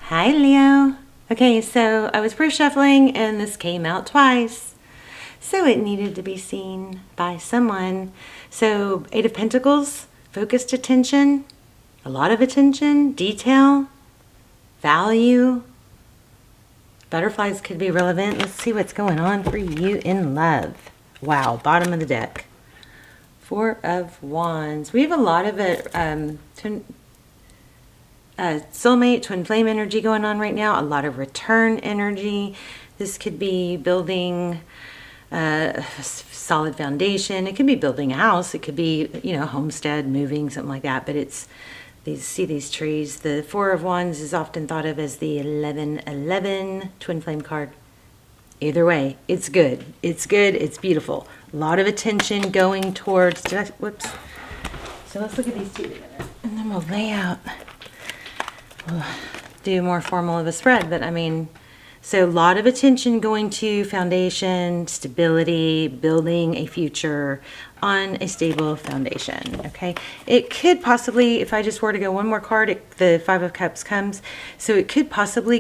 Hi Leo. Okay, so I was pre-shuffling and this came out twice. So it needed to be seen by someone. So Eight of Pentacles, focused attention, a lot of attention, detail, value. Butterflies could be relevant. Let's see what's going on for you in love. Wow, bottom of the deck. Four of Wands. We have a lot of it. Soulmate, twin flame energy going on right now. A lot of return energy. This could be building a solid foundation. It could be building a house. It could be, homestead, moving, something like that. But it's these trees. The Four of Wands is often thought of as the 1111 twin flame card. Either way, it's good. It's good. It's beautiful. A lot of attention going towards. Whoops. So let's look at these two together, and then we'll lay out. We'll do more formal of a spread, but so a lot of attention going to foundation, stability, building a future on a stable foundation, okay? It could possibly, if I just were to go one more card, the Five of Cups comes, so it could possibly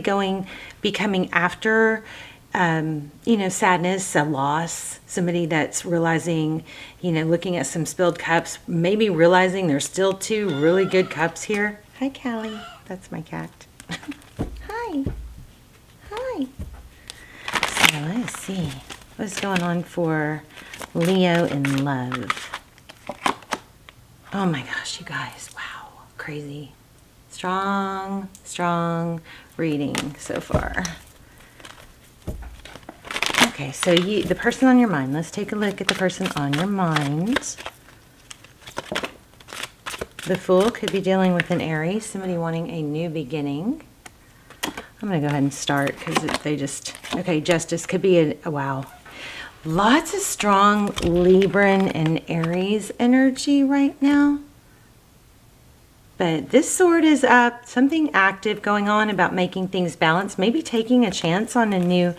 be coming after, sadness, a loss, somebody that's realizing, looking at some spilled cups, maybe realizing there's still two really good cups here. Hi, Callie. That's my cat. Hi. Hi. So let's see what's going on for Leo in love. Oh my gosh, you guys. Wow. Crazy. Strong reading so far. Okay, so the person on your mind. Let's take a look at the person on your mind. The Fool could be dealing with an Aries, somebody wanting a new beginning. I'm going to go ahead and start because Justice could be wow. Lots of strong Libran and Aries energy right now. But this sword is up, something active going on about making things balanced, maybe taking a chance on a new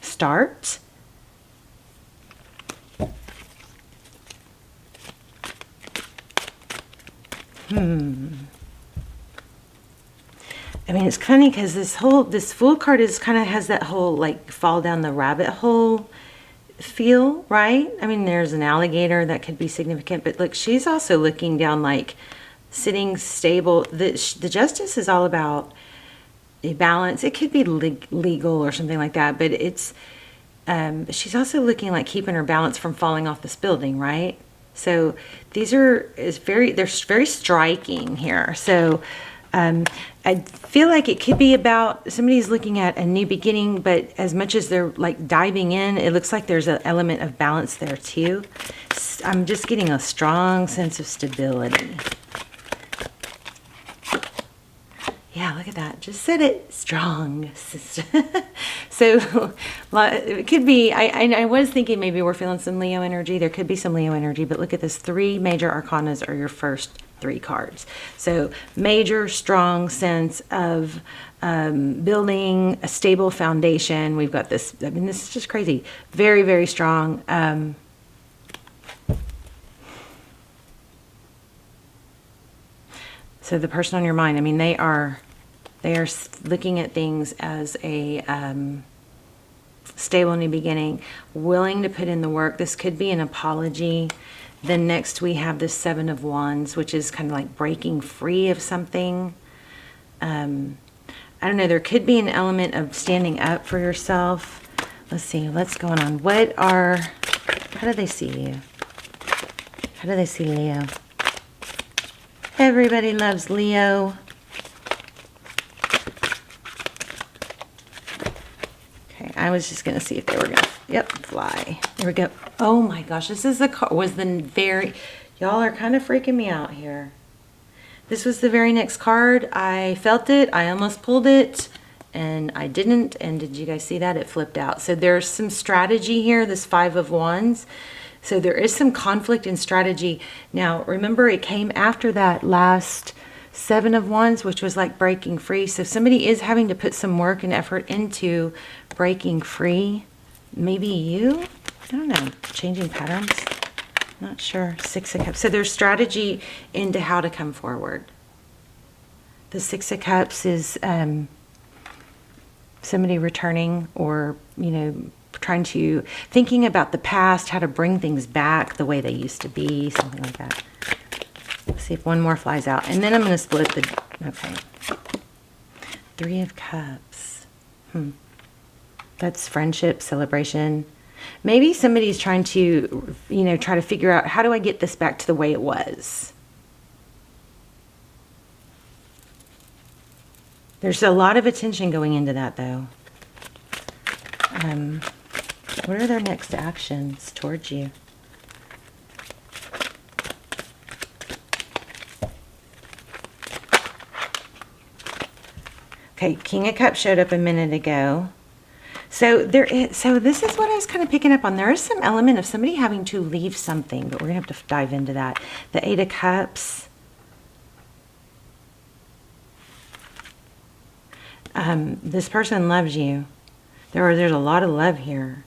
start. It's funny because this Fool card has that whole fall down the rabbit hole feel, right? There's an alligator that could be significant, but look, she's also looking down, sitting stable. The Justice is all about a balance. It could be legal or something like that, but it's she's also looking keeping her balance from falling off this building, right? So they're very striking here. So I feel like it could be about somebody's looking at a new beginning, but as much as they're diving in, it looks like there's an element of balance there too. I'm just getting a strong sense of stability. Yeah, look at that. Just said it. Strong. So it could be, I was thinking maybe we're feeling some Leo energy. There could be some Leo energy, but look at this. 3 major arcanas are your first 3 cards. So major, strong sense of building a stable foundation. We've got this, this is just crazy. Very, very strong. So the person on your mind, they are looking at things as a stable new beginning, willing to put in the work. This could be an apology. Then next we have the Seven of Wands, which is kind of breaking free of something. I don't know, there could be an element of standing up for yourself. Let's see, what's going on? How do they see you? How do they see Leo? Everybody loves Leo. Okay, I was just going to see if they were going to, fly. There we go. Oh my gosh, this is y'all are kind of freaking me out here. This was the very next card. I felt it. I almost pulled it and I didn't. And did you guys see that? It flipped out. So there's some strategy here, this Five of Wands. So there is some conflict in strategy. Now, remember, it came after that last Seven of Wands, which was breaking free. So somebody is having to put some work and effort into breaking free. Maybe you? I don't know. Changing patterns? Not sure. Six of Cups. So there's strategy into how to come forward. The Six of Cups is somebody returning, or, you know, thinking about the past, how to bring things back the way they used to be, something like that. Let's see if one more flies out. And then I'm going to split the, okay. Three of Cups. That's friendship, celebration. Maybe somebody's trying to, you know, try to figure out, how do I get this back to the way it was? There's a lot of attention going into that, though. What are their next actions towards you? Okay, King of Cups showed up a minute ago. So this is what I was kind of picking up on. There is some element of somebody having to leave something, but we're going to have to dive into that. The Eight of Cups. This person loves you. There's a lot of love here.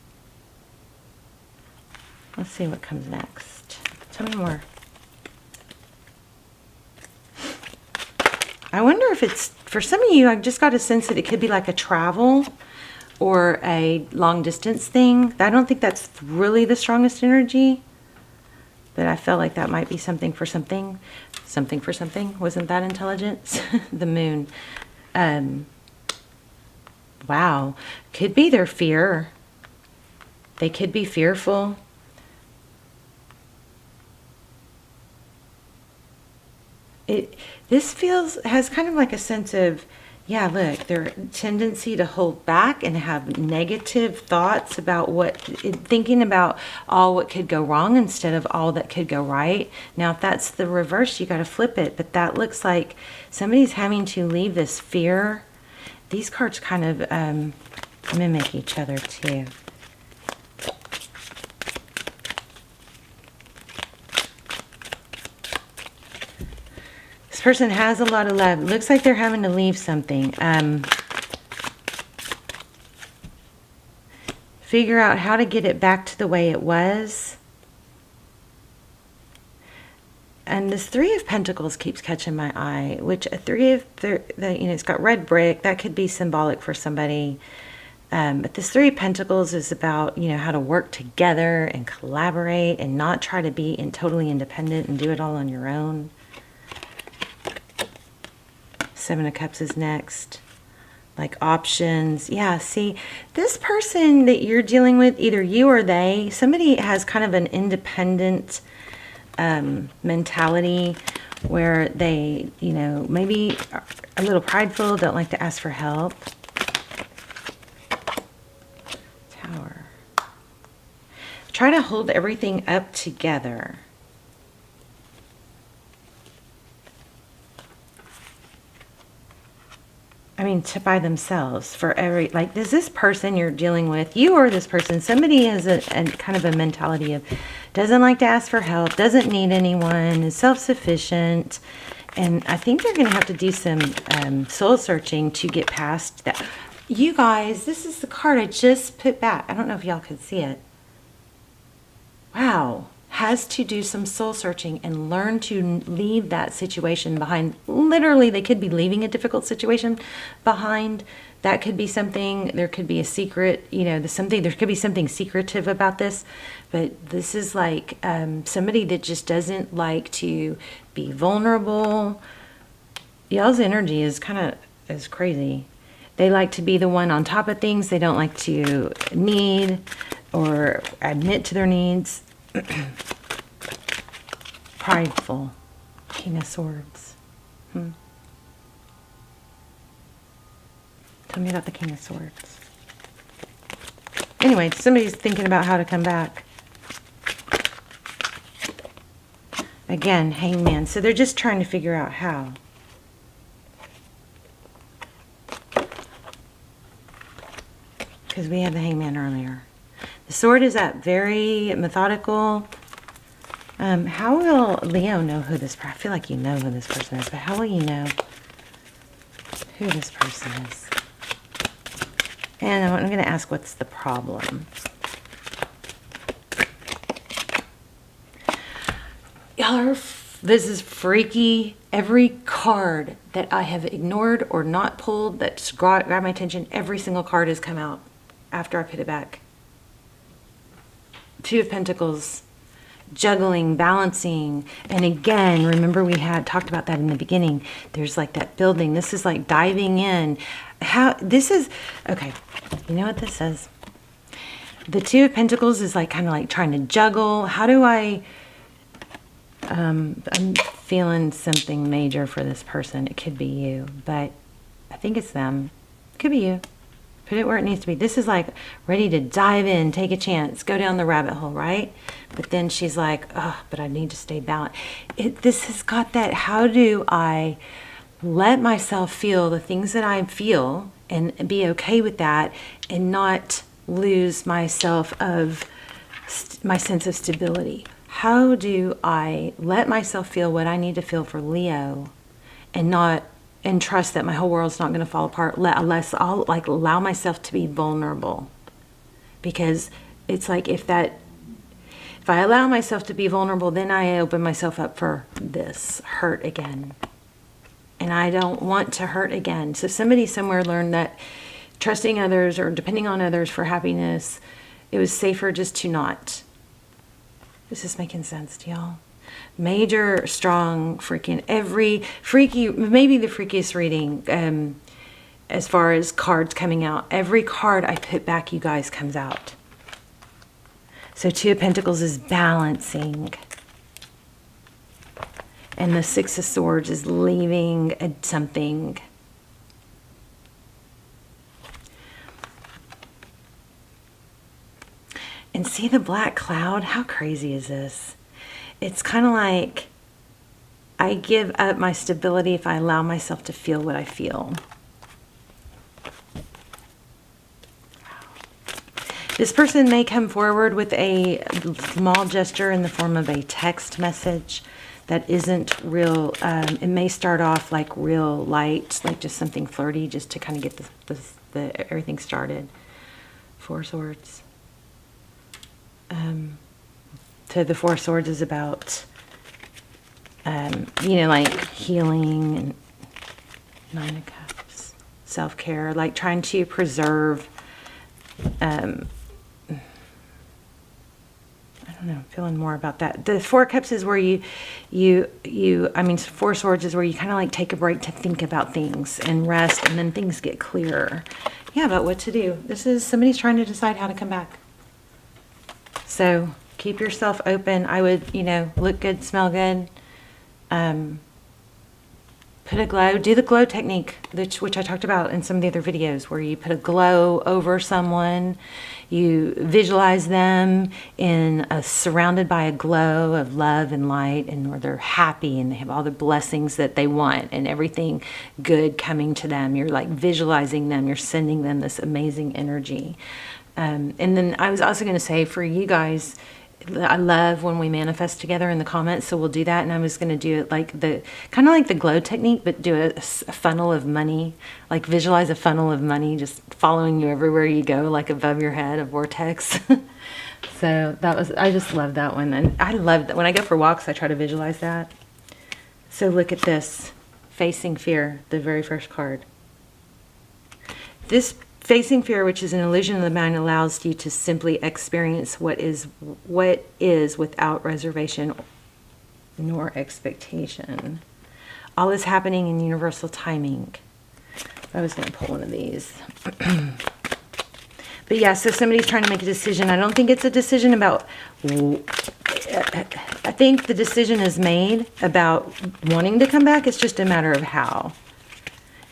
Let's see what comes next. Tell me more. I wonder if it's, for some of you, I just got a sense that it could be like a travel or a long distance thing. I don't think that's really the strongest energy, but I felt like that might be something for something. Something for something. Wasn't that intelligence? The Moon. Wow. Could be their fear. They could be fearful. This has kind of like a sense of, yeah, look, their tendency to hold back and have negative thoughts about thinking about all what could go wrong instead of all that could go right. Now, if that's the reverse, you got to flip it. But that looks like somebody's having to leave this fear. These cards kind of mimic each other too. This person has a lot of love. It looks like they're having to leave something. Figure out how to get it back to the way it was. And this Three of Pentacles keeps catching my eye, which it's got red brick. That could be symbolic for somebody. But this Three of Pentacles is about, you know, how to work together and collaborate and not try to be totally independent and do it all on your own. Seven of Cups is next. Like options. Yeah, see, this person that you're dealing with, either you or they, somebody has kind of an independent mentality where they, you know, maybe are a little prideful, don't like to ask for help. Tower. Try to hold everything up together. I mean, by themselves, for every, like, is this person you're dealing with, you or this person, somebody has a kind of a mentality of doesn't like to ask for help, doesn't need anyone, is self-sufficient. And I think they're going to have to do some soul searching to get past that. You guys, this is the card I just put back. I don't know if y'all could see it. Wow. Has to do some soul searching and learn to leave that situation behind. Literally, they could be leaving a difficult situation behind. That could be something, there could be a secret, you know, there could be something secretive about this. But this is like somebody that just doesn't like to be vulnerable. Y'all's energy is crazy. They like to be the one on top of things. They don't like to need or admit to their needs. Prideful. King of Swords. Tell me about the King of Swords. Anyway, somebody's thinking about how to come back. Again, Hangman. So they're just trying to figure out how. Because we had the Hangman earlier. The Sword is up, very methodical. How will Leo know who this person is? I feel like you know who this person is, but how will you know who this person is? And I'm going to ask, what's the problem? Y'all are This is freaky. Every card that I have ignored or not pulled that's grabbed my attention, every single card has come out after I put it back. Two of Pentacles, juggling, balancing. And again, remember we had talked about that in the beginning. There's like that building. This is like diving in. Okay, you know what this says? The Two of Pentacles is like kind of like trying to juggle. How do I... I'm feeling something major for this person. It could be you, but I think it's them. It could be you. Put it where it needs to be. This is like ready to dive in, take a chance, go down the rabbit hole, right? But then she's like, oh, but I need to stay balanced. This has got that, how do I let myself feel the things that I feel and be okay with that and not lose myself of my sense of stability? How do I let myself feel what I need to feel for Leo and trust that my whole world's not going to fall apart unless I'll like allow myself to be vulnerable? Because it's like if I allow myself to be vulnerable, then I open myself up for this hurt again. And I don't want to hurt again. So somebody somewhere learned that trusting others or depending on others for happiness, it was safer just to not. This is making sense to y'all. Major, strong, freaking maybe the freakiest reading as far as cards coming out. Every card I put back, you guys, comes out. So Two of Pentacles is balancing. And the Six of Swords is leaving something. And see the black cloud? How crazy is this? It's kind of like I give up my stability if I allow myself to feel what I feel. This person may come forward with a small gesture in the form of a text message that isn't real. It may start off like real light, like just something flirty, just to kind of get the everything started. Four Swords. So the Four Swords is about, like healing, and Nine of Cups, self-care, like trying to preserve, I don't know, feeling more about that. The Four Cups is where Four Swords is where you kind of like take a break to think about things and rest, and then things get clearer. Yeah, about what to do. This is somebody's trying to decide how to come back. So keep yourself open. I would, look good, smell good. Put a glow. Do the glow technique, which I talked about in some of the other videos, where you put a glow over someone. You visualize them surrounded by a glow of love and light, and where they're happy and they have all the blessings that they want and everything good coming to them. You're like visualizing them. You're sending them this amazing energy. And then I was also going to say for you guys, I love when we manifest together in the comments, so we'll do that. And I was going to do it like kind of like the glow technique, but do a funnel of money, like visualize a funnel of money just following you everywhere you go, like above your head, a vortex. So I just love that one. And I love that when I go for walks, I try to visualize that. So look at this, Facing Fear, the very first card. This Facing Fear, which is an illusion of the mind, allows you to simply experience what is without reservation nor expectation. All is happening in universal timing. I was going to pull one of these. But yeah, so somebody's trying to make a decision. I don't think it's a decision about... I think the decision is made about wanting to come back. It's just a matter of how.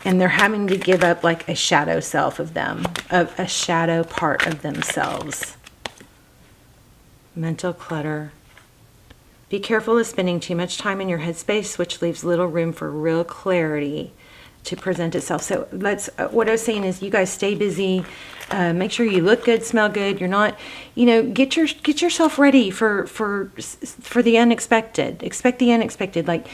And they're having to give up like a shadow self of them, a shadow part of themselves. Mental clutter. Be careful of spending too much time in your headspace, which leaves little room for real clarity to present itself. So what I was saying is, you guys stay busy. Make sure you look good, smell good. You're not, get yourself ready for the unexpected. Expect the unexpected. Like,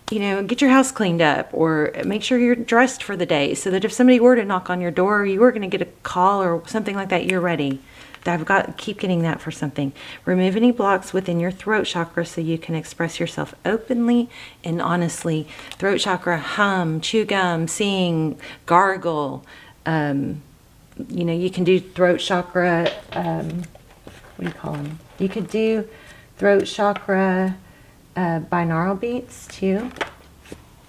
get your house cleaned up, or make sure you're dressed for the day, so that if somebody were to knock on your door, or you were going to get a call or something like that, you're ready. keep getting that for something. Remove any blocks within your throat chakra so you can express yourself openly and honestly. Throat chakra, hum, chew gum, sing, gargle. You know, you can do throat chakra, what do you call them? You could do throat chakra binaural beats too.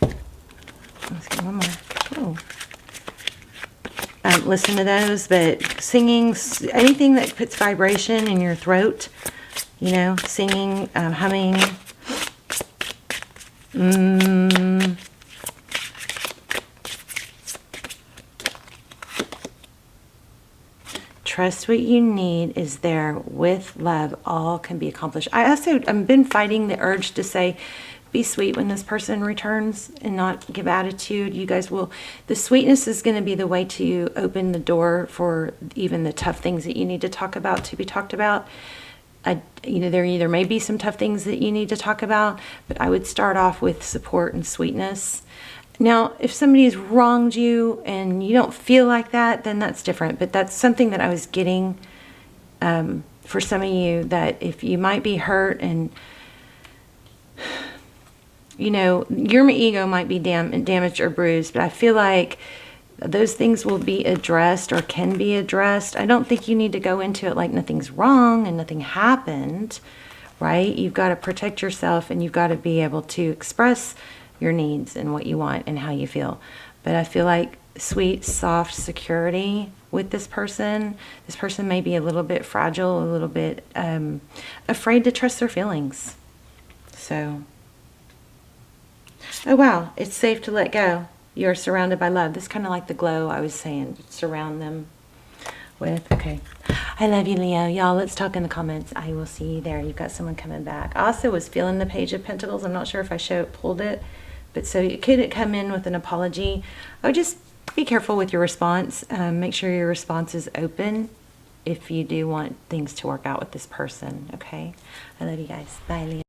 Let's get one more. Listen to those, but singing, anything that puts vibration in your throat, you know, singing, humming. Trust what you need is there with love. All can be accomplished. I've been fighting the urge to say, be sweet when this person returns and not give attitude. You guys will, the sweetness is going to be the way to open the door for even the tough things that you need to talk about to be talked about. You know, there may be some tough things that you need to talk about, but I would start off with support and sweetness. Now, if somebody's wronged you and you don't feel like that, then that's different. But that's something that I was getting for some of you, that if you might be hurt and, you know, your ego might be damaged or bruised, but I feel like those things will be addressed or can be addressed. I don't think you need to go into it like nothing's wrong and nothing happened, right? You've got to protect yourself and you've got to be able to express your needs and what you want and how you feel. But I feel like sweet, soft security with this person. This person may be a little bit fragile, a little bit afraid to trust their feelings. So, oh wow, it's safe to let go. You're surrounded by love. This is kind of like the glow I was saying, surround them with. Okay. I love you, Leo. Y'all, let's talk in the comments. I will see you there. You've got someone coming back. I also was feeling the Page of Pentacles. I'm not sure if I pulled it, but so it could come in with an apology. I would just be careful with your response. Make sure your response is open if you do want things to work out with this person. Okay. I love you guys. Bye, Leo.